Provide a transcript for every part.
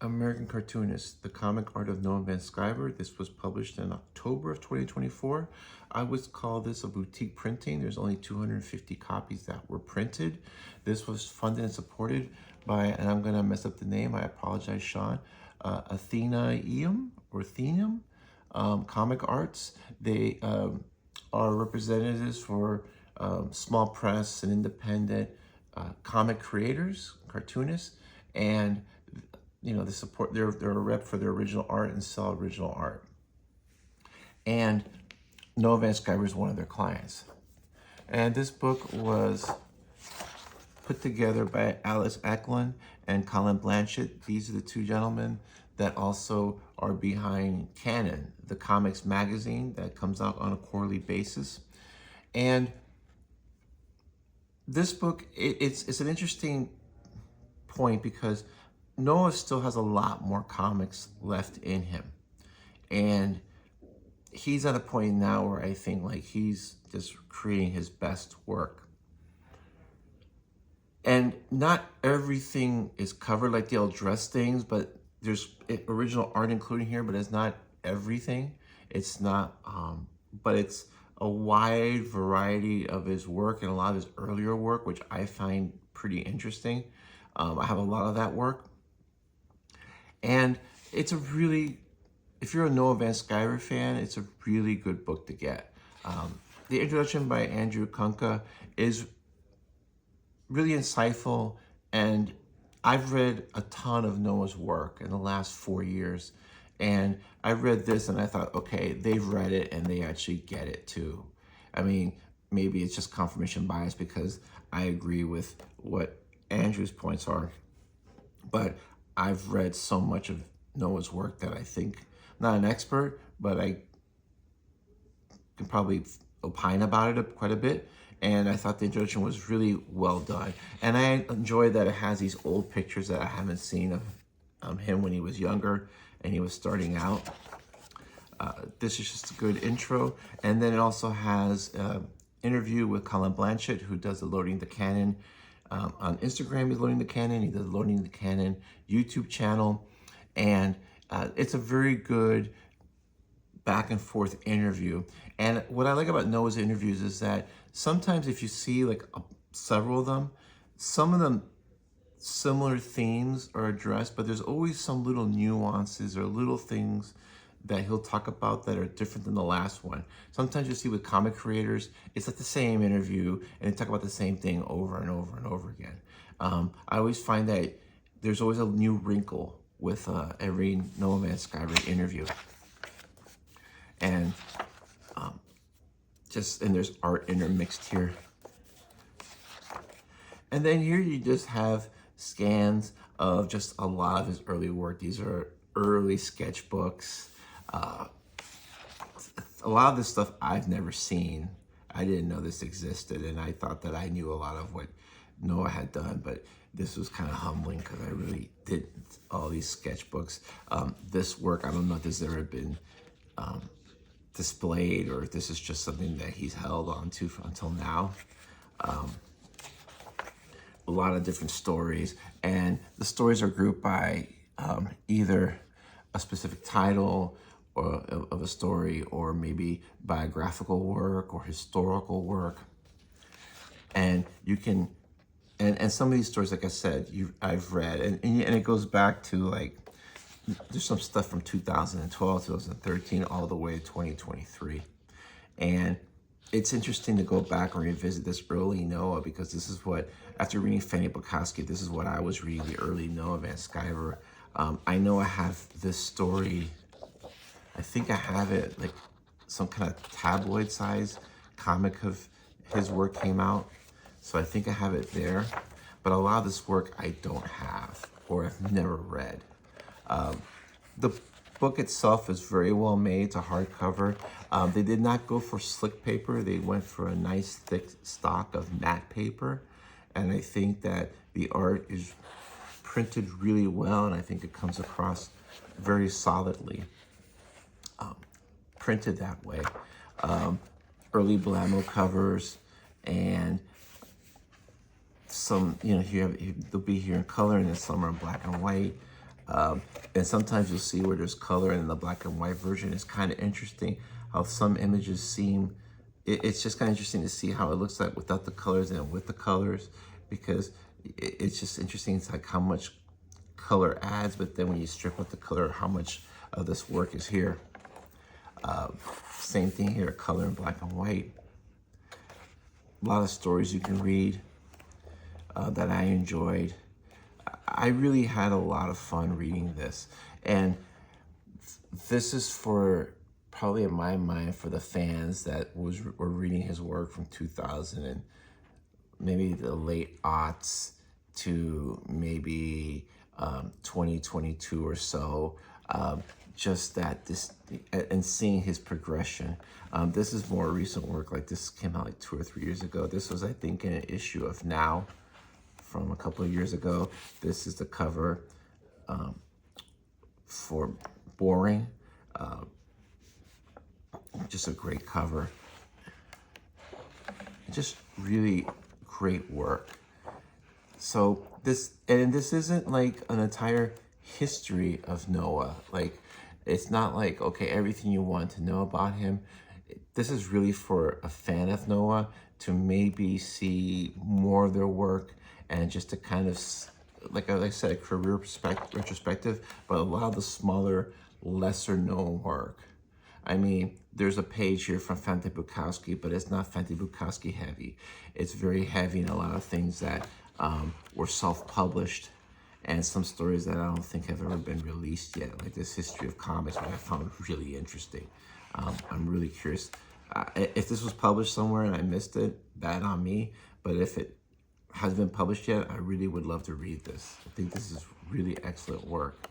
American Cartoonist, The Comic Art of Noah Van Sciver. This was published in October of 2024. I would call this a boutique printing. There's only 250 copies that were printed. This was funded and supported by, and I'm gonna mess up the name, I apologize, Sean, Athenaeum or Athenaeum Comic Arts. They are representatives for small press and independent comic creators, cartoonists, and they support, they're a rep for their original art and sell original art. And Noah Van Sciver is one of their clients. And this book was put together by Alice Eklund and Colin Blanchett. These are the two gentlemen that also are behind Canon, the comics magazine that comes out on a quarterly basis. And this book, it's an interesting point because Noah still has a lot more comics left in him. And he's at a point now where I think like he's just creating his best work. And not everything is covered, like they'll address things, but there's original art included here, but it's not everything. It's not, but it's a wide variety of his work and a lot of his earlier work, which I find pretty interesting. I have a lot of that work. And it's a really, if you're a Noah Van Sciver fan, it's a really good book to get. The introduction by Andrew Kunka is really insightful, and I've read a ton of Noah's work in the last 4 years. And I read this and I thought, okay, they've read it and they actually get it too. I mean, maybe it's just confirmation bias because I agree with what Andrew's points are, but I've read so much of Noah's work that I think, I'm not an expert, but I can probably opine about it quite a bit. And I thought the introduction was really well done. And I enjoy that it has these old pictures that I haven't seen of him when he was younger and he was starting out. This is just a good intro. And then it also has an interview with Colin Blanchett, who does the Loading the Canon. On Instagram, he's Loading the Canon. He does Loading the Canon YouTube channel. And it's a very good back and forth interview. And what I like about Noah's interviews is that sometimes if you see like several of them, some of them similar themes are addressed, but there's always some little nuances or little things that he'll talk about that are different than the last one. Sometimes you see with comic creators, it's like the same interview and they talk about the same thing over and over and over again. I always find that there's always a new wrinkle with every Noah Van Sciver interview. And and there's art intermixed here. And then here you just have scans of just a lot of his early work. These are early sketchbooks. A lot of this stuff I've never seen. I didn't know this existed, and I thought that I knew a lot of what Noah had done, but this was kind of humbling because I really did all these sketchbooks. This work, I don't know if this has ever been displayed or if this is just something that he's held on to until now. A lot of different stories, and the stories are grouped by either a specific title or of a story, or maybe biographical work or historical work. And you can, and some of these stories, like I said, I've read, and it goes back to like, there's some stuff from 2012, 2013, all the way to 2023. And it's interesting to go back and revisit this early Noah, because this is what, after reading Fanny Bukowski, this is what I was reading, the early Noah Van Sciver. I know I have this story, I think I have it, like some kind of tabloid size comic of his work came out. So I think I have it there, but a lot of this work I don't have, or I've never read. The book itself is very well made. It's a hardcover. They did not go for slick paper. They went for a nice thick stock of matte paper. And I think that the art is printed really well, and I think it comes across very solidly, printed that way. Early Blamo covers, and some, here they'll be here in color, and then some are in black and white. And sometimes you'll see where there's color, and in the black and white version is kind of interesting how some images seem, it's just kind of interesting to see how it looks like without the colors and with the colors, because it's just interesting. It's like how much color adds, but then when you strip out the color, how much of this work is here. Same thing here, color in black and white. A lot of stories you can read that I enjoyed. I really had a lot of fun reading this. And this is for, probably in my mind, for the fans that were reading his work from 2000 and maybe the late aughts to maybe 2022 or so. Just that this, and seeing his progression. This is more recent work. Like this came out like 2 or 3 years ago. This was, I think, in an issue of Now from a couple of years ago. This is the cover for Boring. Just a great cover. Just really great work. So this isn't like an entire history of Noah. Like, it's not like, okay, everything you want to know about him. This is really for a fan of Noah to maybe see more of their work, and just to kind of, like I said, a career retrospective, but a lot of the smaller, lesser known work. I mean, there's a page here from Fante Bukowski, but it's not Fante Bukowski heavy. It's very heavy in a lot of things that were self-published, and some stories that I don't think have ever been released yet, like this history of comics, which I found really interesting. I'm really curious. If this was published somewhere and I missed it, bad on me. But if it hasn't been published yet, I really would love to read this. I think this is really excellent work.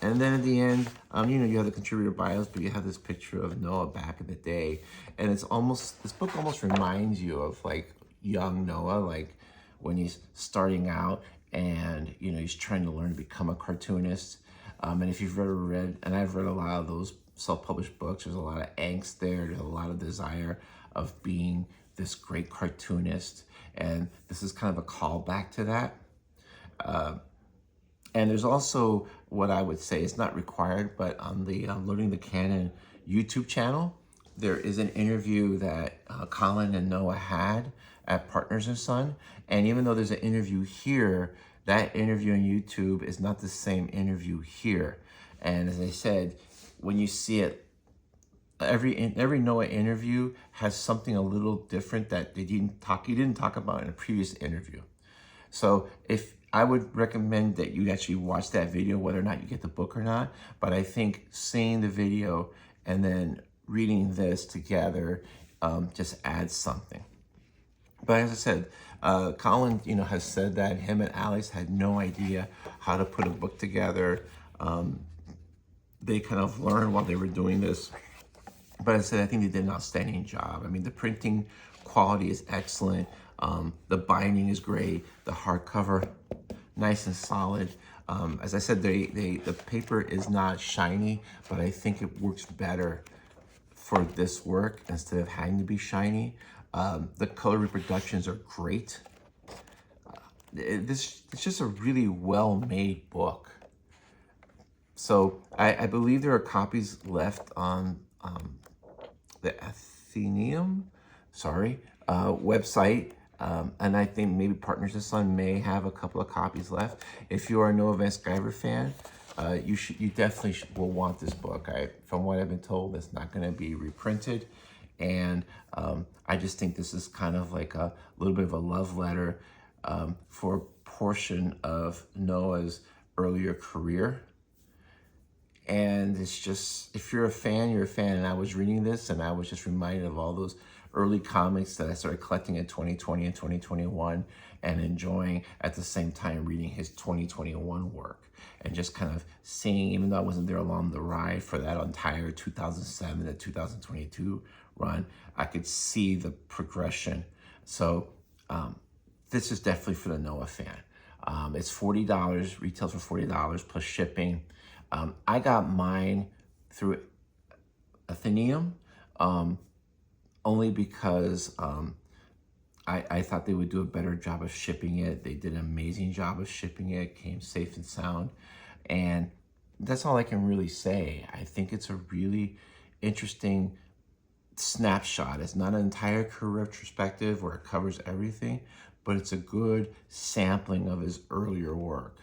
And then at the end, you have the contributor bios, but you have this picture of Noah back in the day. And it's almost, this book almost reminds you of like young Noah, like when he's starting out and, he's trying to learn to become a cartoonist. And if you've ever read, and I've read a lot of those self-published books, there's a lot of angst there. There's a lot of desire of being this great cartoonist. And this is kind of a callback to that. And there's also what I would say is not required, but on the Loading the Canon YouTube channel, there is an interview that Colin and Noah had at Partners and Son. And even though there's an interview here, that interview on YouTube is not the same interview here. And as I said, when you see it, every Noah interview has something a little different that he didn't talk about in a previous interview. So I would recommend that you actually watch that video, whether or not you get the book or not. But I think seeing the video and then reading this together just adds something. But as I said, Colin, has said that him and Alex had no idea how to put a book together. They kind of learned while they were doing this. But as I said, I think they did an outstanding job. I mean, the printing quality is excellent. The binding is great. The hardcover, nice and solid. As I said, the paper is not shiny, but I think it works better for this work instead of having to be shiny. The color reproductions are great. It's just a really well-made book. So I believe there are copies left on the Athenaeum, website. And I think maybe Partners and Son may have a couple of copies left. If you are a Noah Van Sciver fan, you definitely will want this book. From what I've been told, it's not going to be reprinted. And I just think this is kind of like a little bit of a love letter for a portion of Noah's earlier career. And it's just, if you're a fan, you're a fan. And I was reading this and I was just reminded of all those early comics that I started collecting in 2020 and 2021 and enjoying at the same time reading his 2021 work. And just kind of seeing, even though I wasn't there along the ride for that entire 2007 to 2022 run, I could see the progression. So this is definitely for the Noah fan. It's $40, retails for $40 plus shipping. I got mine through Athenaeum only because I thought they would do a better job of shipping it. They did an amazing job of shipping it. It came safe and sound. And that's all I can really say. I think it's a really interesting snapshot. It's not an entire career retrospective where it covers everything, but it's a good sampling of his earlier work.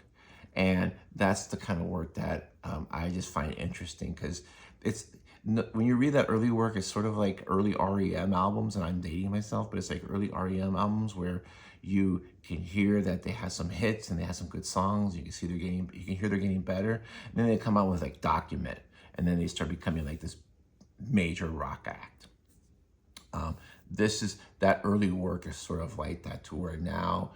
And that's the kind of work that I just find interesting, because it's when you read that early work, it's sort of like early REM albums, and I'm dating myself, but it's like early REM albums where you can hear that they have some hits and they have some good songs. You can see you can hear they're getting better. And then they come out with like Document, and then they start becoming like this major rock act. This is that early work is sort of like that, to where now,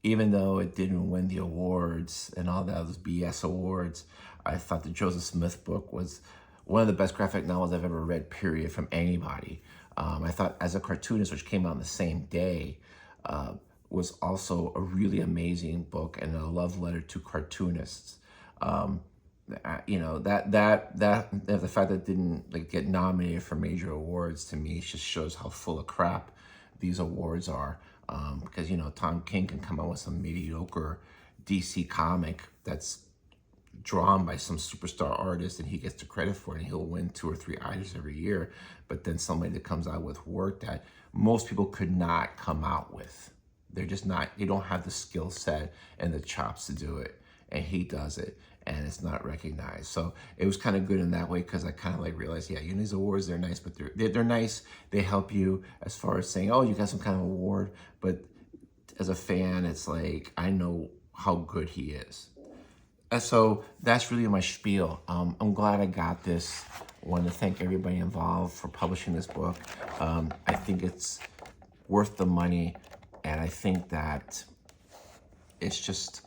even though it didn't win the awards and all those BS awards, I thought the Joseph Smith book was one of the best graphic novels I've ever read, period, from anybody. I thought As a Cartoonist, which came out on the same day, was also a really amazing book and a love letter to cartoonists. You know, the fact that it didn't like get nominated for major awards, to me just shows how full of crap these awards are. Because, you know, Tom King can come out with some mediocre DC comic that's drawn by some superstar artist, and he gets the credit for it, and he'll win 2 or 3 Eisners every year. But then somebody that comes out with work that most people could not come out with, they're just not, they don't have the skill set and the chops to do it, and he does it, and it's not recognized. So it was kind of good in that way, because I kind of like realized, yeah, you know, these awards, they're nice, but they're nice. They help you as far as saying, oh, you got some kind of award, but as a fan, it's like, I know how good he is. And so that's really my spiel. I'm glad I got this. I want to thank everybody involved for publishing this book. I think it's worth the money, and I think that it's just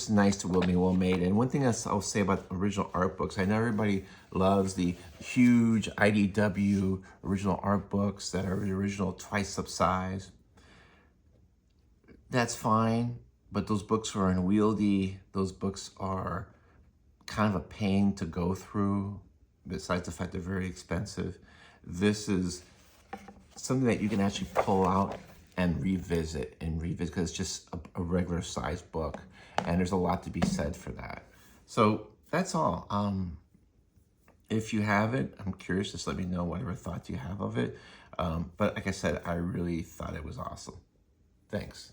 nice to be well made. And one thing I'll say about original art books, I know everybody loves the huge IDW original art books that are the original twice the size. That's fine, but those books are unwieldy. Those books are kind of a pain to go through, besides the fact they're very expensive. This is something that you can actually pull out and revisit, because it's just a regular size book, and there's a lot to be said for that. So that's all. If you have it, I'm curious, just let me know whatever thoughts you have of it. But like I said, I really thought it was awesome. Thanks.